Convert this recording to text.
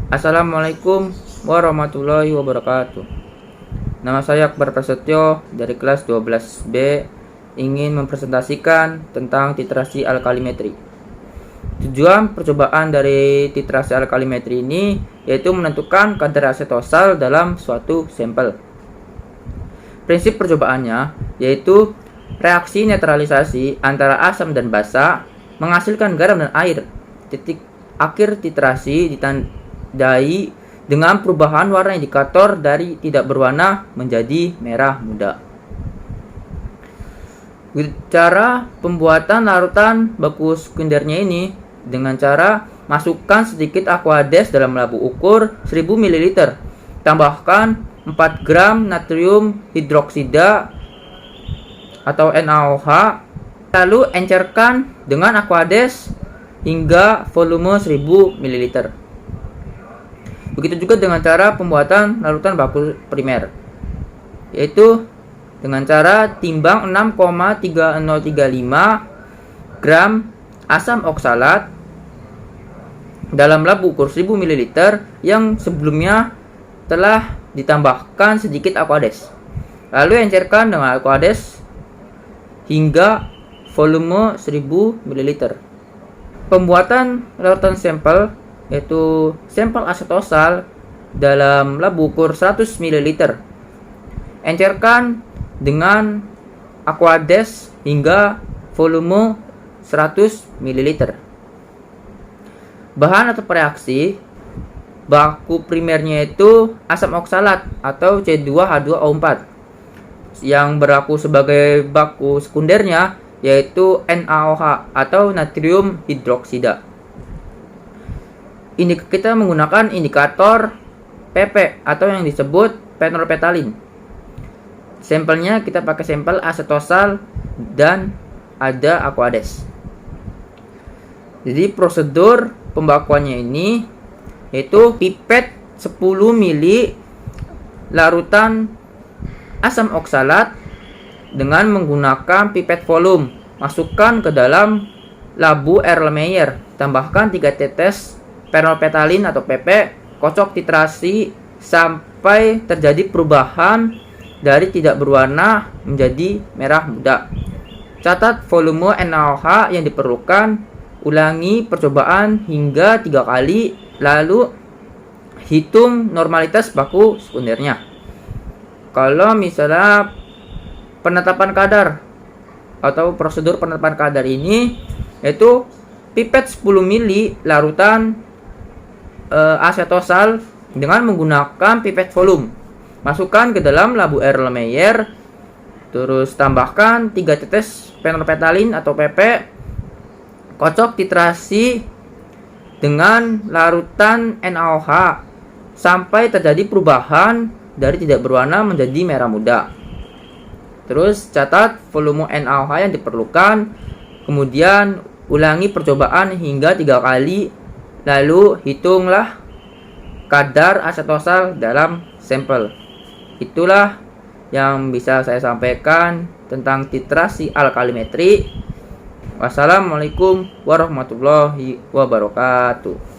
Assalamualaikum warahmatullahi wabarakatuh. Nama saya Akbar Prasetyo dari kelas 12B, ingin mempresentasikan tentang titrasi alkalimetri. Tujuan percobaan dari titrasi alkalimetri ini yaitu menentukan kadar asetosal dalam suatu sampel. Prinsip percobaannya yaitu reaksi netralisasi antara asam dan basa menghasilkan garam dan air. Titik akhir titrasi ditandai dengan perubahan warna indikator dari tidak berwarna menjadi merah muda. Cara pembuatan larutan baku sekundernya ini dengan cara masukkan sedikit aquades dalam labu ukur 1000 ml, tambahkan 4 gram natrium hidroksida atau NaOH, lalu encerkan dengan aquades hingga volume 1000 ml. Begitu juga dengan cara pembuatan larutan baku primer, yaitu dengan cara timbang 6,3035 gram asam oksalat dalam labu ukur 1000 ml yang sebelumnya telah ditambahkan sedikit aquades. Lalu encerkan dengan aquades hingga volume 1000 ml. Pembuatan larutan sampel yaitu sampel asetosal dalam labu ukur 100 ml. Encerkan dengan aquades hingga volume 100 ml. Bahan atau reaksi baku primernya itu asam oksalat atau C2H2O4. Yang berlaku sebagai baku sekundernya yaitu NaOH atau natrium hidroksida. Kita menggunakan indikator PP atau yang disebut fenolphthalein. Sampelnya kita pakai sampel asetosal dan ada aquades. Jadi prosedur pembakuannya ini yaitu pipet 10 ml larutan asam oksalat dengan menggunakan pipet volume. Masukkan ke dalam labu Erlenmeyer, tambahkan 3 tetes fenolphthalein atau PP, kocok titrasi sampai terjadi perubahan dari tidak berwarna menjadi merah muda. Catat volume NaOH yang diperlukan, ulangi percobaan hingga 3 kali, lalu hitung normalitas baku sekundernya. Kalau misalnya penetapan kadar atau prosedur penetapan kadar ini yaitu pipet 10 ml larutan asetosal dengan menggunakan pipet volume. Masukkan ke dalam labu Erlenmeyer, terus tambahkan 3 tetes fenolphthalein atau PP, kocok titrasi dengan larutan NaOH sampai terjadi perubahan dari tidak berwarna menjadi merah muda. Terus catat volume NaOH yang diperlukan, kemudian ulangi percobaan hingga 3 kali, lalu hitunglah kadar asetosal dalam sampel. Itulah yang bisa saya sampaikan tentang titrasi alkalimetri. Wassalamualaikum warahmatullahi wabarakatuh.